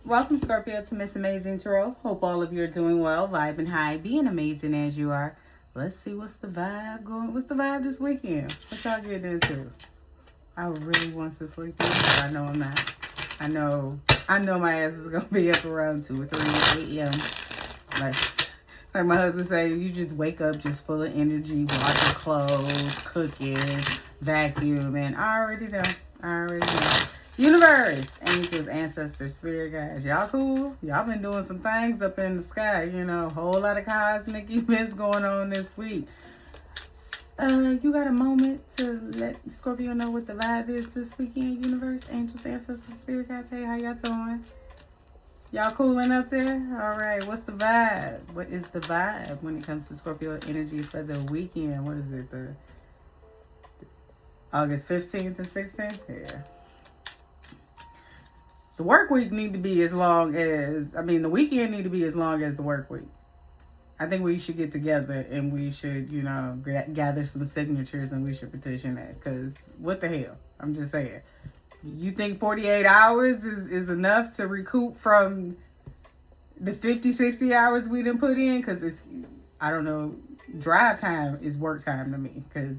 Welcome, Scorpio, to Miss Amazing Tarot. Hope all of you are doing well, vibing high, being amazing as you are. Let's see what's the vibe going. What's the vibe this weekend? What y'all getting into? I really want to sleep in, but I know I'm not. I know my ass is gonna be up around 2 or 3 a.m. Like, like my husband say, you just wake up just full of energy, washing clothes, cooking, vacuum, and I already know. Universe, angels, ancestors, spirit guides. Y'all cool? Y'all been doing some things up in the sky. A whole lot of cosmic events going on this week. You got a moment to let Scorpio know what the vibe is this weekend, universe, angels, ancestors, spirit guides. Hey, how y'all doing? Y'all cooling up there? All right, what's the vibe? What is the vibe when it comes to Scorpio energy for the weekend? What is it, the August 15th and 16th? Yeah. The work week need to be as long as, the weekend need to be as long as the work week. I think we should get together and we should, gather some signatures and we should petition that. Because what the hell? I'm just saying. You think 48 hours is enough to recoup from the 50, 60 hours we done put in? Because it's, I don't know, drive time is work time to me. Because,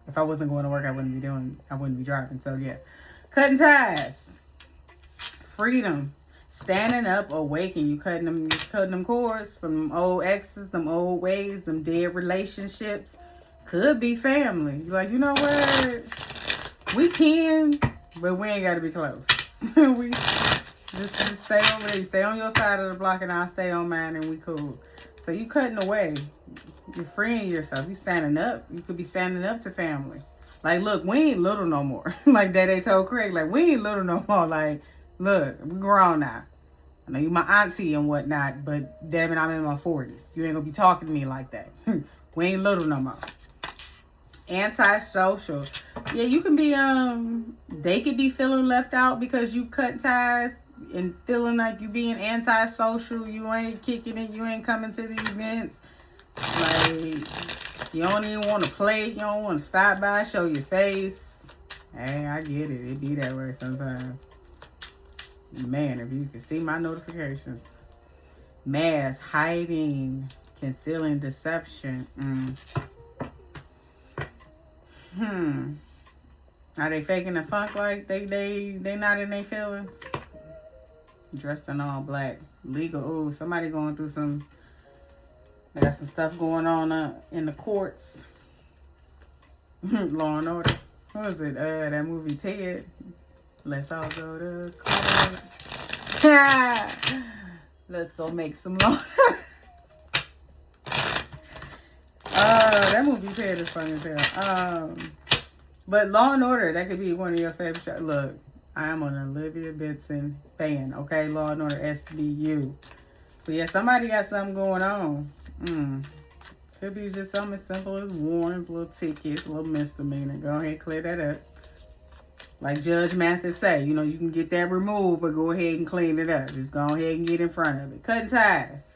if I wasn't going to work, I wouldn't be driving. So, yeah. Cutting ties. Freedom. Standing up, awaken. You cutting them cords from them old exes, them old ways, them dead relationships. Could be family. You're like, you know what? We can, but we ain't got to be close. We just stay over there. You stay on your side of the block and I'll stay on mine and we cool. So you cutting away. You're freeing yourself. You standing up. You could be standing up to family. Like, look, we ain't little no more. Like Daddy told Craig, like, we ain't little no more. Like, look, we grown now. I know you my auntie and whatnot, but damn it, I'm in my 40s. You ain't gonna be talking to me like that. We ain't little no more. Antisocial. Yeah, you can be, they could be feeling left out because you cut ties and feeling like you being antisocial. You ain't kicking it. You ain't coming to the events. Like, you don't even want to play. You don't want to stop by, show your face. Hey, I get it. It be that way sometimes. Man, if you can see my notifications. Mask, hiding, concealing, deception. Are they faking the funk like they not in their feelings? Dressed in all black. Legal. Ooh, somebody going through some... They got some stuff going on in the courts. Law and Order. What was it? That movie Ted. Let's all go to court. Let's go make some law. That movie Ted is funny as hell. But Law and Order, that could be one of your favorite shows. Look, I am an Olivia Benson fan. Okay, Law and Order SVU. But yeah, somebody got something going on. Could be just something as simple as warrants, little tickets, little misdemeanor. Go ahead and clear that up. Like Judge Mathis say, you can get that removed, but go ahead and clean it up. Just go ahead and get in front of it. Cutting ties.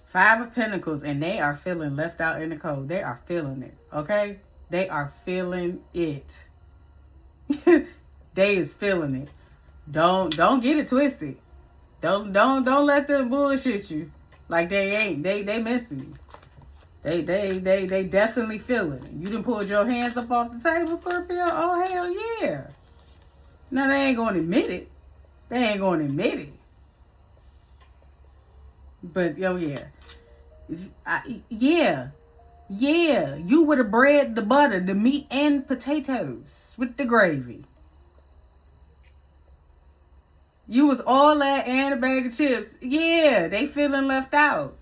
5 of Pentacles, and they are feeling left out in the cold. They are feeling it, okay? They are feeling it. They is feeling it. Don't get it twisted. Don't let them bullshit you. Like they ain't. They missing you. They definitely feeling it. You done pulled your hands up off the table, Scorpio? Oh, hell yeah. Now, they ain't going to admit it. But, oh, yeah. Yeah. You would have bread, the butter, the meat, and potatoes with the gravy. You was all that and a bag of chips. Yeah, they feeling left out.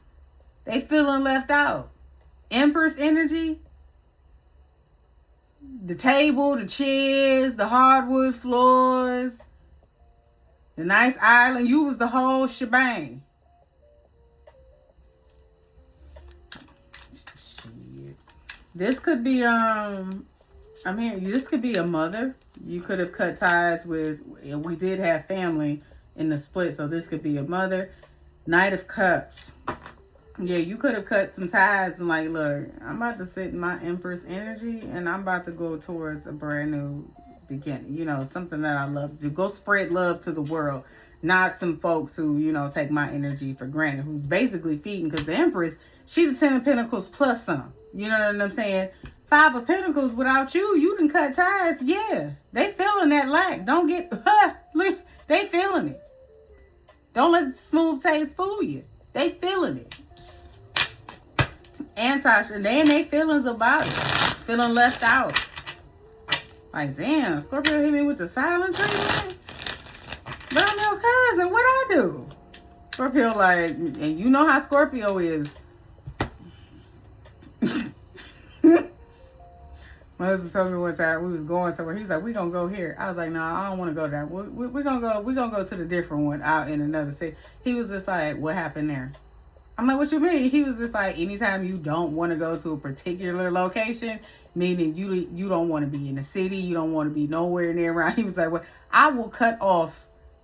Empress energy. The table, the chairs, the hardwood floors, the nice island. You was the whole shebang. Shit. This could be, this could be a mother. You could have cut ties with, we did have family in the split, so this could be a mother. Knight of Cups. Yeah, you could have cut some ties and look, I'm about to sit in my Empress energy and I'm about to go towards a brand new beginning. You know, something that I love to do. Go spread love to the world. Not some folks who, you know, take my energy for granted, who's basically feeding, because the Empress, she the 10 of Pentacles plus some. You know what I'm saying? 5 of Pentacles, without you, you can cut ties. Yeah, they feeling that lack. Don't get, they feeling it. Don't let the smooth taste fool you. They feeling it. Tasha, they feelings about it. Feeling left out. Like, damn, Scorpio hit me with the silent treatment. But I'm your cousin. What I do? Scorpio like, and you know how Scorpio is. My husband told me one time we was going somewhere. He was like, "We gonna go here." I was like, "No, I don't want to go there. We're gonna go. We're gonna go to the different one out in another city." He was just like, "What happened there?" I'm like, "What you mean?" He was just like, "Anytime you don't want to go to a particular location, meaning you don't want to be in the city, you don't want to be nowhere near around." He was like, "Well, I will cut off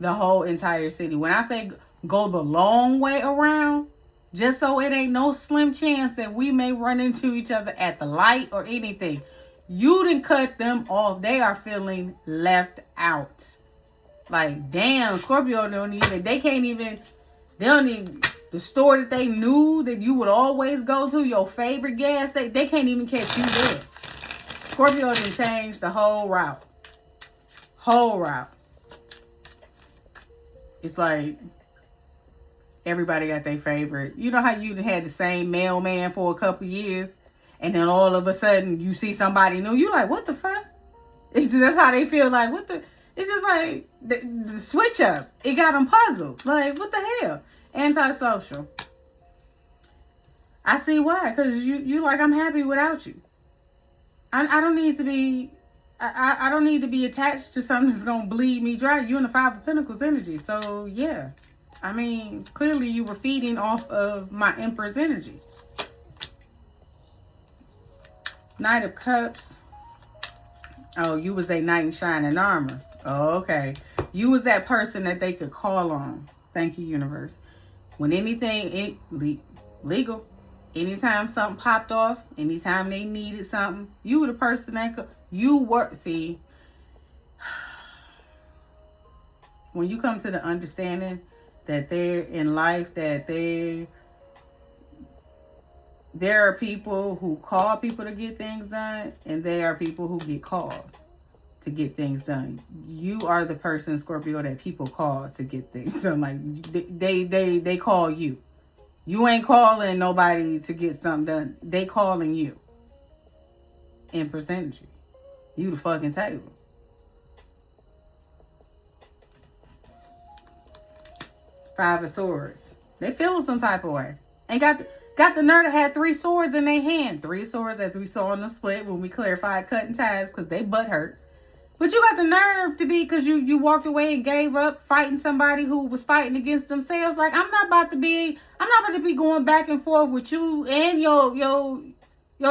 the whole entire city. When I say go the long way around, just so it ain't no slim chance that we may run into each other at the light or anything. You didn't cut them off. They are feeling left out. Like, damn, Scorpio they don't even, the store that they knew that you would always go to, your favorite gas station, they can't even catch you there. Scorpio didn't change the whole route. Whole route. It's like everybody got their favorite. You know how you had the same mailman for a couple years, and then all of a sudden you see somebody new. You like, what the fuck? It's just, that's how they feel. Like, what the? It's just like the switch up. It got them puzzled. Like, what the hell? Antisocial. I see why. Because you like, I'm happy without you. I don't need to be. I don't need to be attached to something that's going to bleed me dry. You're in the 5 of Pentacles energy. So, yeah. I mean, clearly you were feeding off of my Empress energy. Knight of Cups. Oh, you was a knight in shining armor. Oh, okay. You was that person that they could call on. Thank you, universe. When anything legal, anytime something popped off, anytime they needed something, you were the person that could. You work, see, when you come to the understanding that they're in life, that there are people who call people to get things done, and there are people who get called to get things done. You are the person, Scorpio, that people call to get things done. Like, they call you. You ain't calling nobody to get something done. They calling you. In percentage. You the fucking table. Five of Swords. They feeling some type of way. And got the nerve to have 3 swords in their hand. 3 swords, as we saw in the split when we clarified cutting ties, because they butt hurt. But you got the nerve to be, because you walked away and gave up fighting somebody who was fighting against themselves. Like, I'm not about to be going back and forth with you and your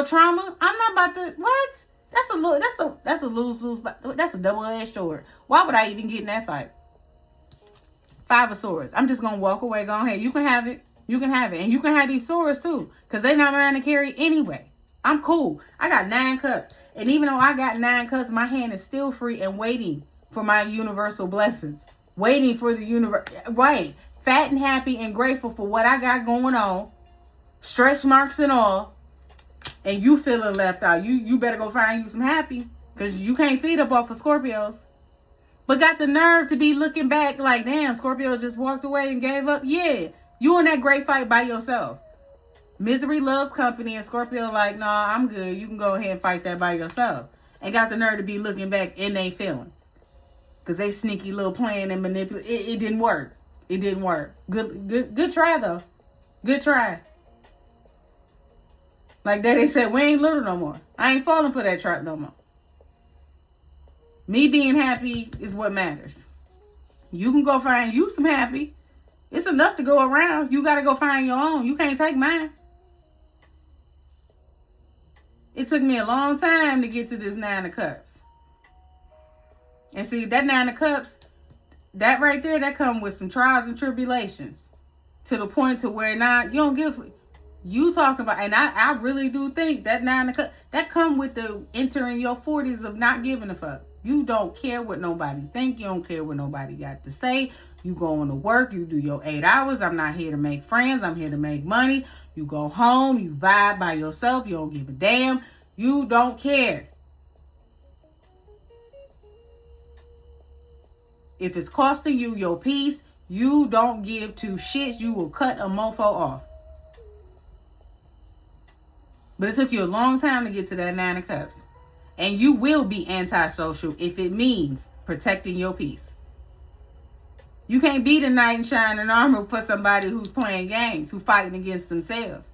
trauma. I'm not about to, what? That's a lose-lose. That's a double-edged sword. Why would I even get in that fight? 5 of Swords. I'm just going to walk away. Go ahead. You can have it. You can have it. And you can have these swords too. Because they're not mine to carry anyway. I'm cool. I got 9 cups. And even though I got 9 cups, my hand is still free and waiting for my universal blessings. Waiting for the universe. Right. Fat and happy and grateful for what I got going on. Stretch marks and all. And you feeling left out. You better go find you some happy. Because you can't feed up off of Scorpios. But got the nerve to be looking back like, damn, Scorpio just walked away and gave up. Yeah. You in that great fight by yourself. Misery loves company. And Scorpio like, nah, I'm good. You can go ahead and fight that by yourself. And got the nerve to be looking back in their feelings. Because they sneaky little playing and manipulate. It didn't work. It didn't work. Good try, though. Good try. Like Daddy said, we ain't little no more. I ain't falling for that trap no more. Me being happy is what matters. You can go find you some happy. It's enough to go around. You got to go find your own. You can't take mine. It took me a long time to get to this 9 of Cups. And see, that 9 of Cups, that right there, that come with some trials and tribulations. To the point to where now you don't give... You talk about, and I really do think that 9 of Cups, that come with the entering your 40s of not giving a fuck. You don't care what nobody think. You don't care what nobody got to say. You go on to work. You do your 8 hours. I'm not here to make friends. I'm here to make money. You go home. You vibe by yourself. You don't give a damn. You don't care. If it's costing you your peace, you don't give two shits. You will cut a mofo off. But it took you a long time to get to that 9 of Cups. And you will be antisocial if it means protecting your peace. You can't be the knight in shining armor for somebody who's playing games, who's fighting against themselves.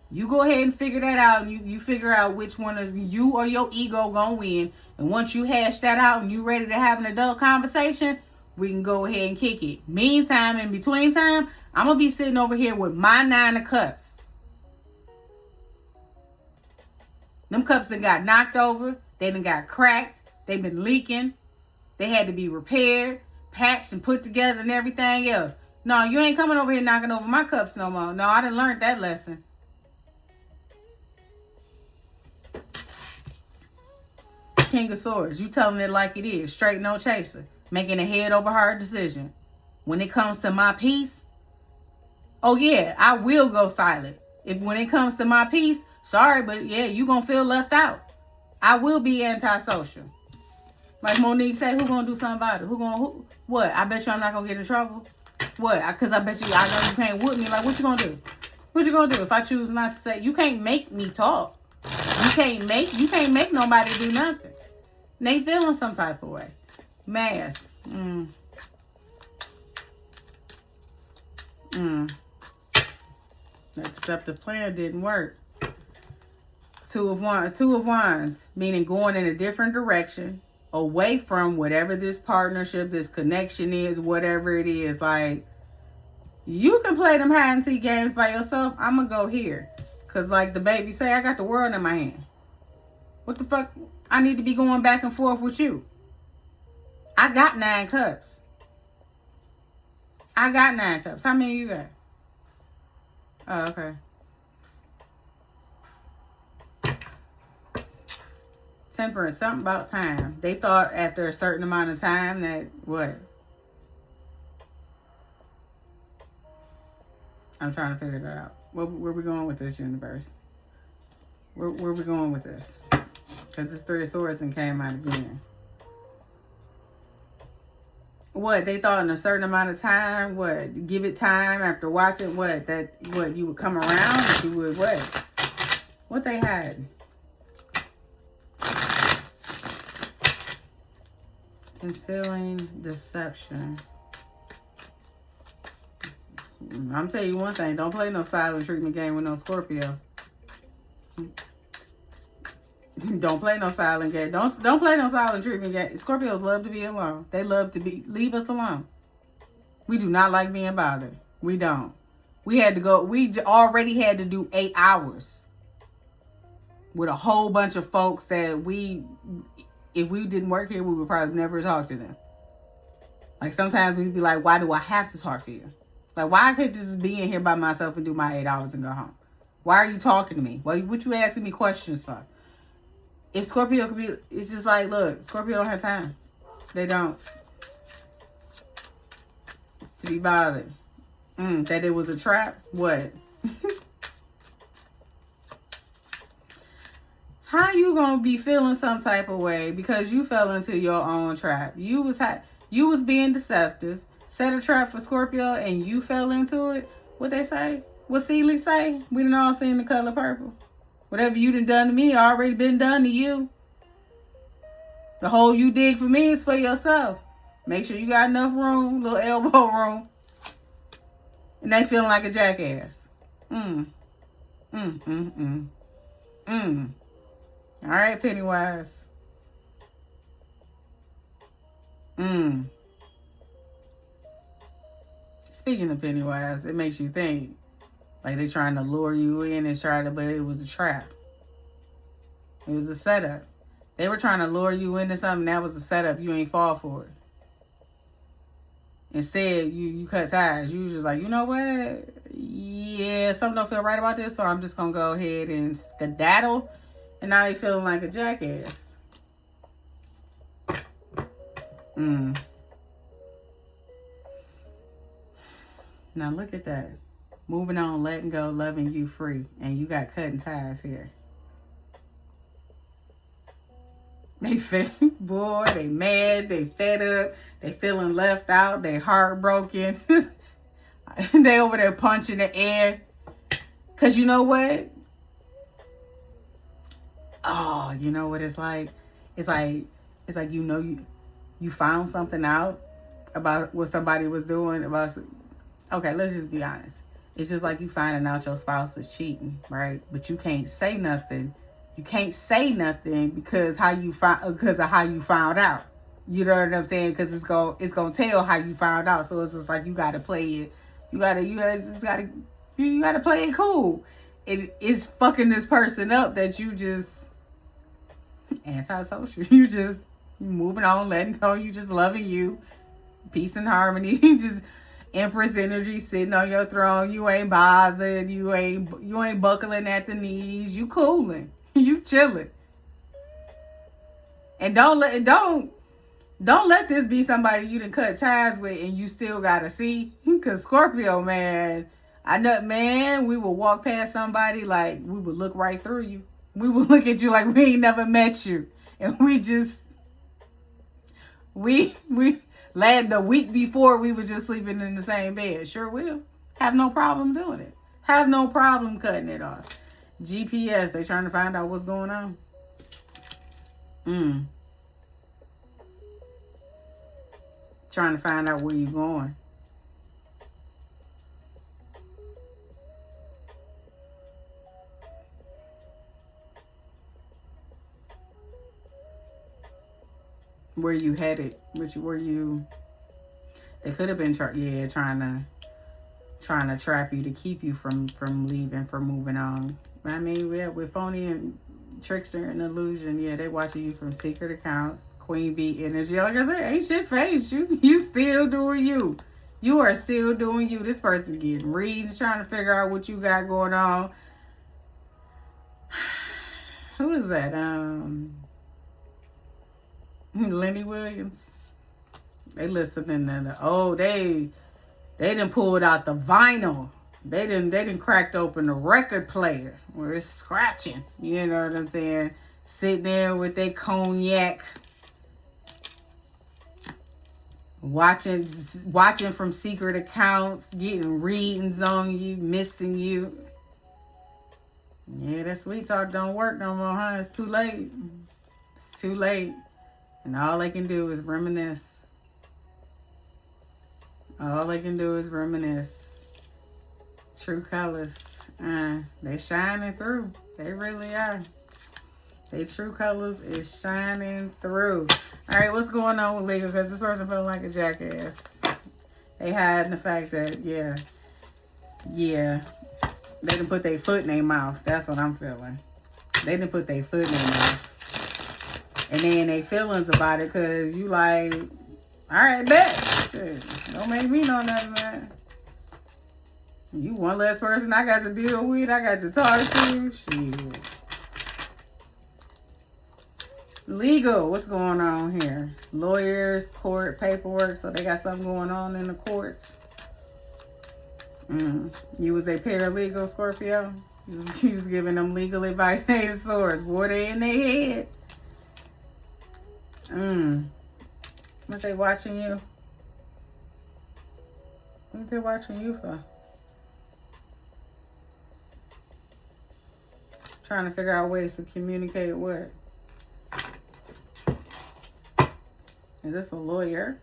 You go ahead and figure that out, and you figure out which one of you or your ego gonna win. And once you hash that out and you ready to have an adult conversation, we can go ahead and kick it. Meantime, in between time, I'm gonna be sitting over here with my 9 of Cups. Them cups that got knocked over, they done got cracked, they've been leaking, they had to be repaired, patched and put together and everything else. No, you ain't coming over here knocking over my cups no more. No, I done learned that lesson. King of Swords, you telling it like it is, straight no chaser, making a head over heart decision. When it comes to my peace, oh yeah, I will go silent. When it comes to my peace, sorry, but yeah, you gonna feel left out. I will be antisocial. Like Monique said, who gonna do something about it? What? I bet you I'm not gonna get in trouble. What? Cause I bet you, I know you can't whoop me. Like, what you gonna do? What you gonna do if I choose not to say? You can't make me talk. You can't make nobody do nothing. They feeling some type of way. Mask. That deceptive plan didn't work. Two of Wands, meaning going in a different direction, away from whatever this partnership, this connection is, whatever it is. Like, you can play them hide and seek games by yourself. I'm gonna go here, cause like the baby say, I got the world in my hand. What the fuck? I need to be going back and forth with you. I got 9 cups. I got 9 cups. How many you got? Oh, okay. Temperance, something about time. They thought after a certain amount of time that what? I'm trying to figure that out. Where we going with this, universe? Where we going with this? Because it's 3 of Swords and came out again. What? They thought in a certain amount of time, what? Give it time after watching what? What? You would come around? That you would what? What they had? Concealing deception. I'm telling you one thing. Don't play no silent treatment game with no Scorpio. Don't play no silent game. Don't play no silent treatment game. Scorpios love to be alone. They love to leave us alone. We do not like being bothered. We don't. We already had to do 8 hours with a whole bunch of folks that if we didn't work here, we would probably never talk to them. Like sometimes we'd be like, why do I have to talk to you? Like, why I could just be in here by myself and do my 8 hours and go home? Why are you talking to me? What you asking me questions for? If Scorpio could be, it's just like, look, Scorpio don't have time. They don't. To be bothered. That it was a trap? What? How you gonna be feeling some type of way because you fell into your own trap? You was being deceptive, set a trap for Scorpio, and you fell into it. What they say? What Celie say? We done all seen The Color Purple. Whatever you done to me already been done to you. The hole you dig for me is for yourself. Make sure you got enough room, little elbow room. And they feeling like a jackass. All right, Pennywise. Speaking of Pennywise, it makes you think. Like they trying to lure you in and but it was a trap. It was a setup. They were trying to lure you into something that was a setup. You ain't fall for it. Instead, you cut ties. You was just like, you know what? Yeah, something don't feel right about this, so I'm just gonna go ahead and skedaddle. And now they feeling like a jackass. Mm. Now look at that. Moving on, letting go, loving you free. And you got cutting ties here. They fed, boy, they mad, they fed up, they feeling left out, they heartbroken. They over there punching the air. Cause you know what? Oh, you know what it's like? It's like you found something out about what somebody was doing about. Okay, let's just be honest. It's just like you finding out your spouse is cheating, right? But you can't say nothing. You can't say nothing because because of how you found out. You know what I'm saying? Because it's gonna tell how you found out. So it's just like you gotta play it. You gotta play it cool. It's fucking this person up that you just antisocial. You moving on, letting go. You just loving you, peace and harmony. Just Empress energy sitting on your throne. You ain't bothered. You ain't buckling at the knees. You cooling. You chilling. And don't let this be somebody you done cut ties with and you still gotta see. Cause Scorpio, man, I know, man, we will walk past somebody like we would look right through you. We will look at you like we ain't never met you. And we lad the week before we was just sleeping in the same bed. Sure will. Have no problem doing it. Have no problem cutting it off. GPS, they trying to find out what's going on. Trying to find out where you going. Where you headed? Where you? They could have been trying to trap you to keep you from leaving, from moving on. I mean, with phony and trickster and illusion, yeah, they watching you from secret accounts. Queen bee energy. Like I said, ain't shit phased you. You still doing you. You are still doing you. This person getting reads, trying to figure out what you got going on. Who is that? Lenny Williams. They listening to they done pulled out the vinyl. They done cracked open the record player where it's scratching. You know what I'm saying? Sitting there with their cognac, watching from secret accounts, getting readings on you, missing you. Yeah, that sweet talk don't work no more, huh? It's too late. It's too late. And all they can do is reminisce. All they can do is reminisce. True colors. They shining through. They really are. They true colors is shining through. All right, what's going on with Lego? Because this person feeling like a jackass. They hiding the fact that, yeah, they done put their foot in their mouth. That's what I'm feeling. They done put their foot in their mouth. And then they feelings about it because you like, all right, bet. Shit, don't make me know nothing, man. You one less person I got to deal with. I got to talk to. Shit. Legal, what's going on here? Lawyers, court, paperwork. So they got something going on in the courts. You was a paralegal, Scorpio? You was giving them legal advice. Hey, the swords. Boy, they in their head. What they watching you? What they watching you for? Trying to figure out ways to communicate what? Is this a lawyer?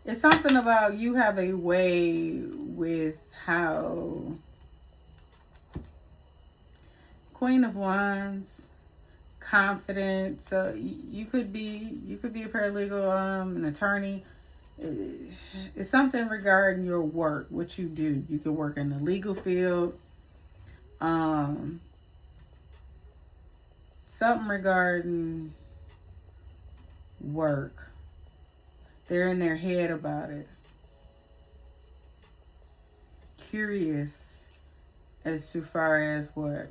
It's something about you have a way with how Queen of Wands, confident. So you could be a paralegal, an attorney. It's something regarding your work, what you do. You could work in the legal field. Something regarding work. They're in their head about it. Curious as to far as what?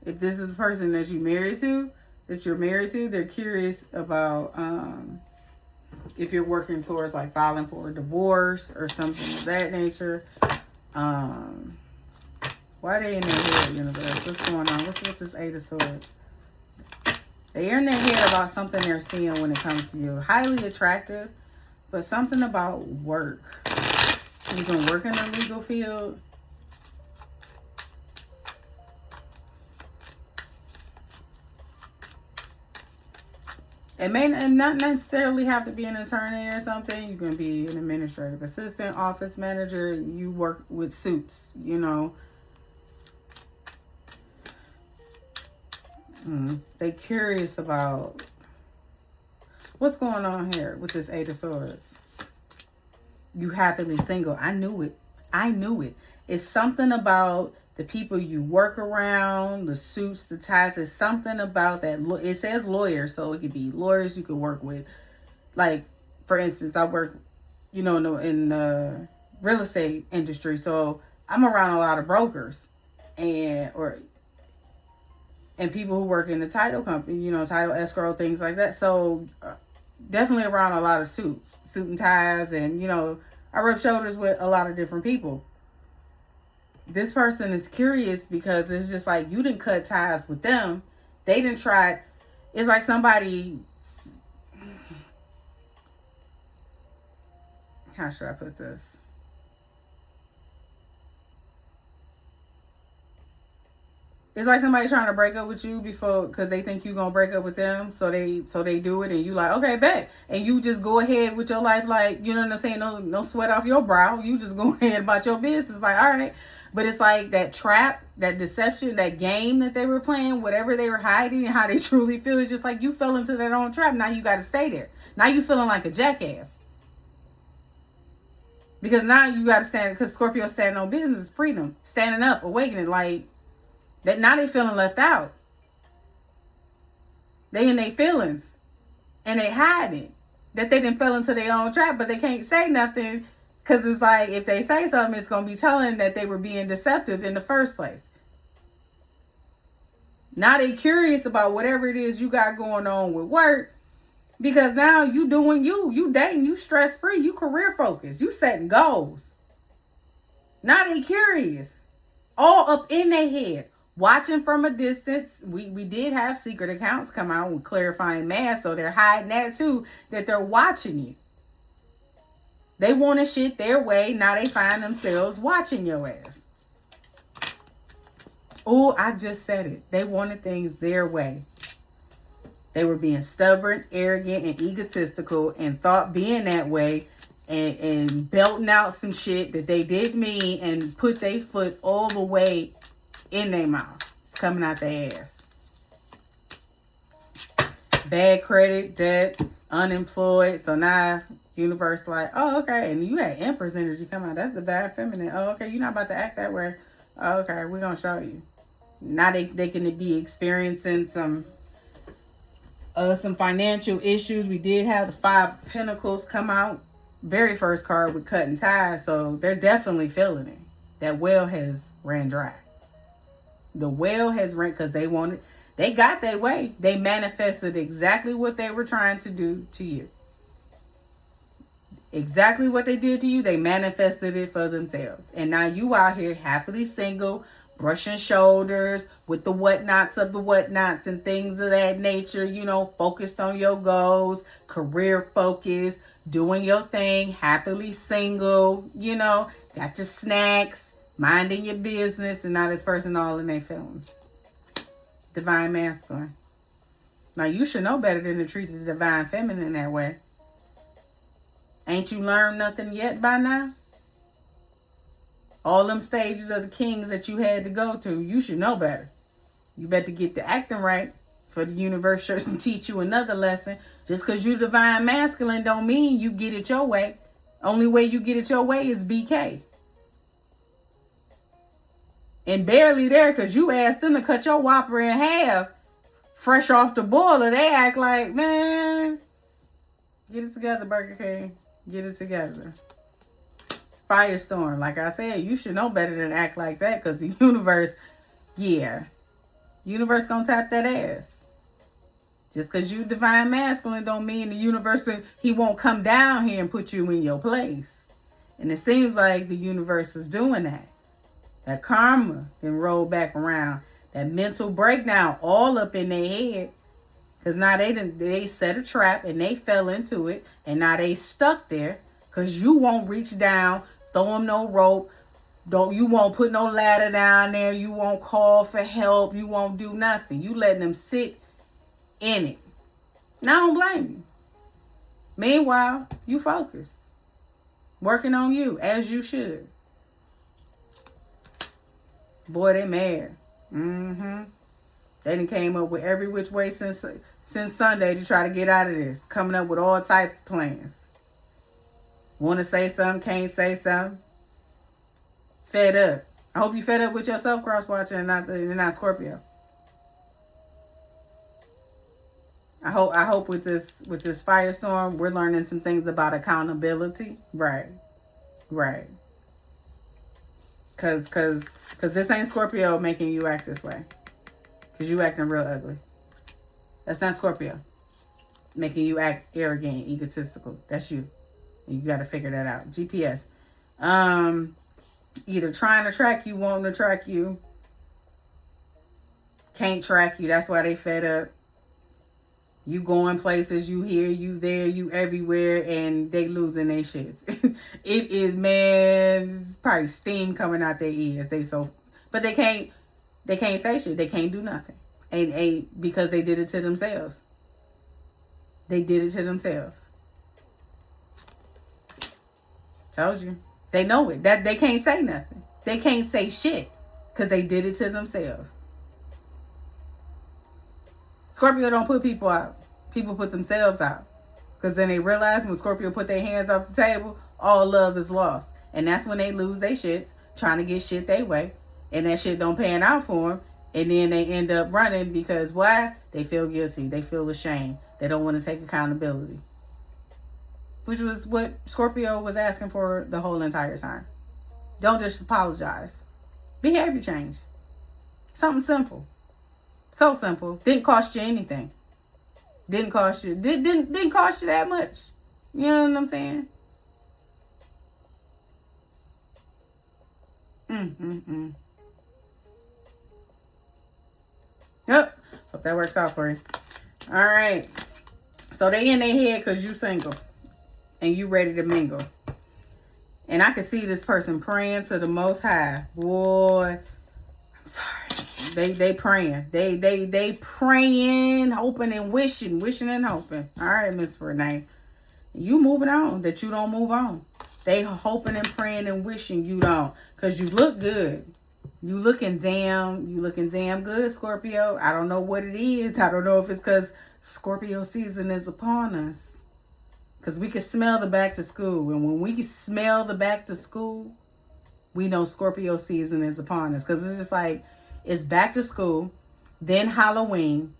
If this is a person that you're married to, they're curious about if you're working towards like filing for a divorce or something of that nature. Why are they in their head, universe? What's going on? What's with this Eight of Swords? They're in their head about something they're seeing when it comes to you. Highly attractive, but something about work. You can work in the legal field. It may not necessarily have to be an attorney or something. You can be an administrative assistant, office manager. You work with suits, you know. They curious about what's going on here with this Eight of Swords. You happily single. I knew it. I knew it. It's something about the people you work around, the suits, the ties. It's something about that. It says lawyers, so it could be lawyers you could work with. Like, for instance, I work, you know, in the real estate industry, so I'm around a lot of brokers and people who work in the title company, you know, title escrow, things like that. So definitely around a lot of suit and ties, and, you know, I rub shoulders with a lot of different people. This person is curious because it's just like you didn't cut ties with them. They didn't try. It's like somebody, how should I put this? It's like somebody trying to break up with you before, because they think you're going to break up with them. So they do it, and you like, okay, bet. And you just go ahead with your life like, you know what I'm saying? No sweat off your brow. You just go ahead about your business. Like, all right. But it's like that trap, that deception, that game that they were playing, whatever they were hiding and how they truly feel. It's just like you fell into that own trap. Now you got to stay there. Now you feeling like a jackass. Because now you got to stand, because Scorpio standing on business is freedom. Standing up, awakening, like, that now they feeling left out. They in their feelings. And they hiding. That they didn't fell into their own trap, but they can't say nothing. Because it's like, if they say something, it's going to be telling that they were being deceptive in the first place. Now they curious about whatever it is you got going on with work. Because now you doing you. You dating. You stress free. You career focused. You setting goals. Now they curious. All up in their head. Watching from a distance. We did have secret accounts come out with clarifying math. So they're hiding that too. That they're watching you. They want to shit their way. Now they find themselves watching your ass. Oh, I just said it. They wanted things their way. They were being stubborn, arrogant, and egotistical, and thought being that way and belting out some shit that they didn't mean and put their foot all the way in their mouth. It's coming out their ass. Bad credit, debt, unemployed. So now universe like, oh, okay. And you had Empress energy come out. That's the bad feminine. Oh, okay. You're not about to act that way. Oh, okay. We're going to show you. Now they can be experiencing some financial issues. We did have the Five of Pentacles come out. Very first card with cutting ties. So they're definitely feeling it. That well has ran dry. The well has ran because they got their way. They manifested exactly what they were trying to do to you. Exactly what they did to you, they manifested it for themselves. And now you out here happily single, brushing shoulders with the whatnots of the whatnots and things of that nature, you know, focused on your goals, career focus, doing your thing, happily single, you know, got your snacks, minding your business, and now this person all in their feelings. Divine masculine. Now you should know better than to treat the divine feminine that way. Ain't you learned nothing yet by now? All them stages of the kings that you had to go to, you should know better. You better get the acting right for the universe to teach you another lesson. Just because you divine masculine don't mean you get it your way. Only way you get it your way is BK. and barely there because you asked them to cut your Whopper in half fresh off the boiler. They act like, man, get it together, Burger King. Get it together. Firestorm, like I said, you should know better than act like that because the universe, yeah, universe gonna tap that ass. Just because you divine masculine don't mean the universe, he won't come down here and put you in your place. And it seems like the universe is doing that. That karma then roll back around. That mental breakdown all up in their head. Because now they set a trap and they fell into it. And now they stuck there. Because you won't reach down, throw them no rope. You won't put no ladder down there. You won't call for help. You won't do nothing. You letting them sit in it. Now I don't blame you. Meanwhile, you focus. Working on you, as you should. Boy, they mad. They done came up with every which way since Sunday to try to get out of this. Coming up with all types of plans. Want to say something, can't say something. Fed up. I hope you fed up with yourself, cross-watching, and not Scorpio. I hope with this firestorm, we're learning some things about accountability. Right. Cause this ain't Scorpio making you act this way. Cause you acting real ugly. That's not Scorpio making you act arrogant, egotistical. That's you. And you got to figure that out. GPS. Either trying to track you, wanting to track you, can't track you. That's why they fed up. You going places, you here, you there, you everywhere, and they losing their shits. It is, man, it's probably steam coming out their ears. But they can't say shit. They can't do nothing. And because they did it to themselves. They did it to themselves. Told you. They know it. That they can't say nothing. They can't say shit because they did it to themselves. Scorpio don't put people out. People put themselves out. Because then they realize when Scorpio put their hands off the table, all love is lost. And that's when they lose their shits, trying to get shit their way. And that shit don't pan out for them. And then they end up running because why? They feel guilty. They feel ashamed. They don't want to take accountability. Which was what Scorpio was asking for the whole entire time. Don't just apologize. Behavior change. Something simple. So simple. Didn't cost you anything. Didn't cost you that much. You know what I'm saying? Yep. Hope that works out for you. All right. So they in their head because you single. And you ready to mingle. And I can see this person praying to the Most High. Boy, I'm sorry. They praying. They praying, hoping and wishing and hoping. All right, Miss Renee. You moving on that you don't move on. They hoping and praying and wishing you don't. Because you look good. You looking damn good, Scorpio. I don't know what it is. I don't know if it's because Scorpio season is upon us. Because we can smell the back to school. And when we can smell the back to school, we know Scorpio season is upon us. Because it's just like, it's back to school, then Halloween,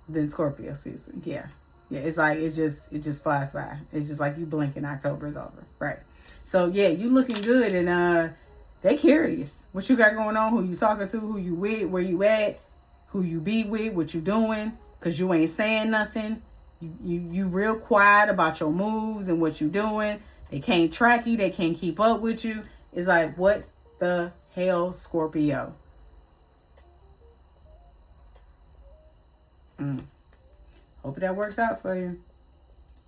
then Scorpio season. Yeah. It's like, it just flies by. It's just like you blink and October is over. Right. So, yeah, you looking good. And they curious. What you got going on, who you talking to, who you with, where you at, who you be with, what you doing. Because you ain't saying nothing. You real quiet about your moves and what you doing. They can't track you. They can't keep up with you. It's like, what the hell, Scorpio? Hope that works out for you.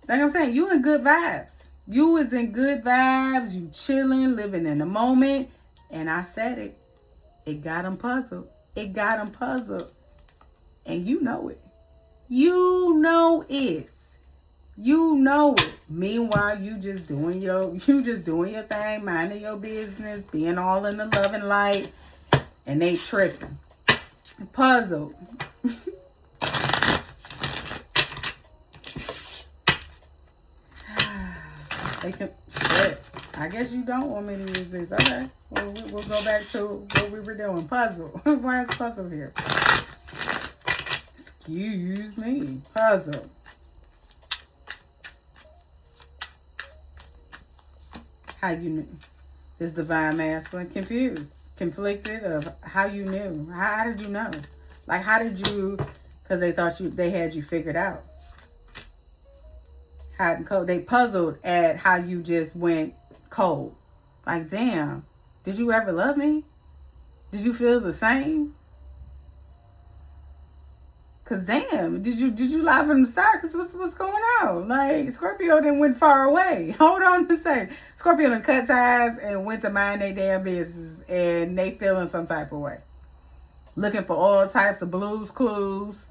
Like I'm saying, you in good vibes. You is in good vibes. You chilling, living in the moment. And I said it. It got them puzzled. And you know it. You know it. Meanwhile, you just doing your thing, minding your business, being all in the love and light, and they tripping. Puzzled. They can shit. I guess you don't want me to use this. Okay. Well, we'll go back to what we were doing. Puzzle. Why is puzzle here? Excuse me. Puzzle. How you knew? This divine masculine. Confused. Conflicted of how you knew. How did you know? Like, how did you... Because they thought they had you figured out. Hot and cold. They puzzled at how you just went cold. Like, damn, did you ever love me? Did you feel the same? Cause damn, did you lie from the start? Cause what's going on? Like, Scorpio didn't went far away. Hold on a second. Scorpio done cut ties and went to mind their damn business, and they feeling some type of way, looking for all types of blues clues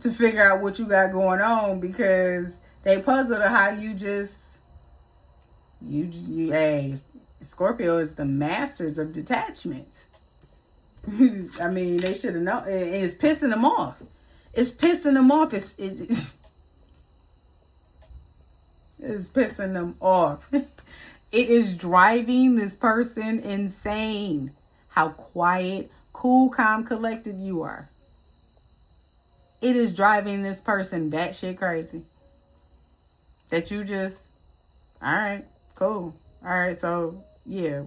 to figure out what you got going on, because they puzzled at how you just hey, Scorpio is the masters of detachment. I mean, they should have known. It's pissing them off. It's pissing them off. It's pissing them off. It is driving this person insane how quiet, cool, calm, collected you are. It is driving this person batshit crazy. That you just, all right, cool. All right, so, yeah.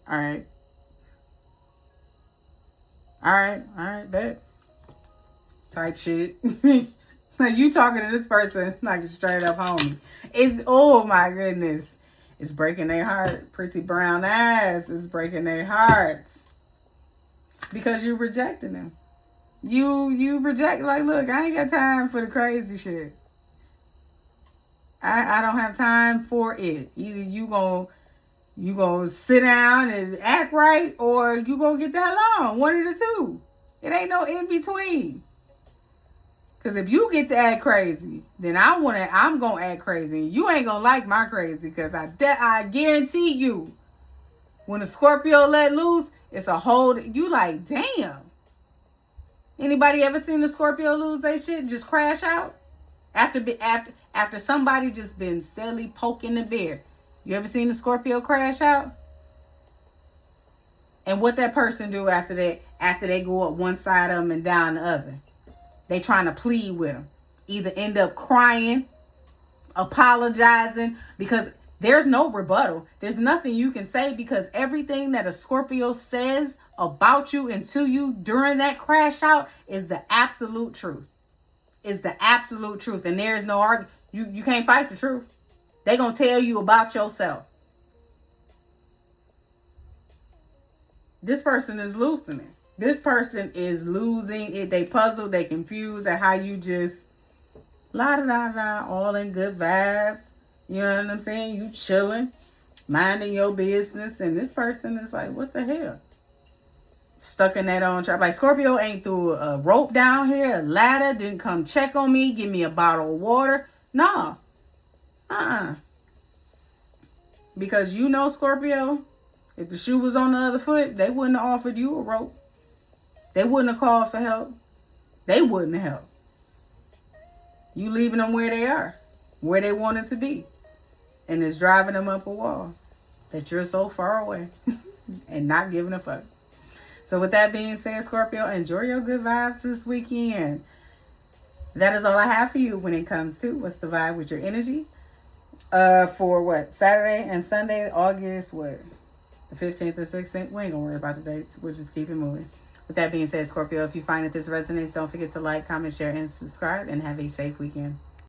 All right. All right, bet. Type shit. Like, you talking to this person like a straight up homie. It's, oh my goodness. It's breaking their heart. Pretty brown eyes is breaking their hearts. Because you rejecting them. You reject, like, look, I ain't got time for the crazy shit. I don't have time for it. Either you gonna sit down and act right, or you gonna get that long. One of the two. It ain't no in between. Cause if you get to act crazy, then I'm gonna act crazy. You ain't gonna like my crazy, cause I guarantee you, when a Scorpio let loose, it's a whole. You like, damn. Anybody ever seen a Scorpio lose their shit, just crash out? After somebody just been steadily poking the bear. You ever seen a Scorpio crash out? And what that person do after they go up one side of them and down the other? They trying to plead with them. Either end up crying, apologizing, because there's no rebuttal. There's nothing you can say, because everything that a Scorpio says about you and to you during that crash out is the absolute truth. Is the absolute truth. And there is no argument. You can't fight the truth. They gonna tell you about yourself. This person is losing it. This person is losing it. They puzzled. They confused at how you just la da da da, all in good vibes. You know what I'm saying? You chilling, minding your business, and this person is like, what the hell? Stuck in that own trap. Like, Scorpio ain't threw a rope down here, a ladder, didn't come check on me, give me a bottle of water. No. Because you know, Scorpio, if the shoe was on the other foot, they wouldn't have offered you a rope. They wouldn't have called for help. They wouldn't have helped. You leaving them where they are, where they wanted to be. And it's driving them up a wall that you're so far away and not giving a fuck. So with that being said, Scorpio, enjoy your good vibes this weekend. That is all I have for you when it comes to what's the vibe with your energy. For what? Saturday and Sunday, August, what? The 15th or 16th? We ain't gonna worry about the dates. We'll just keep it moving. With that being said, Scorpio, if you find that this resonates, don't forget to like, comment, share, and subscribe, and have a safe weekend.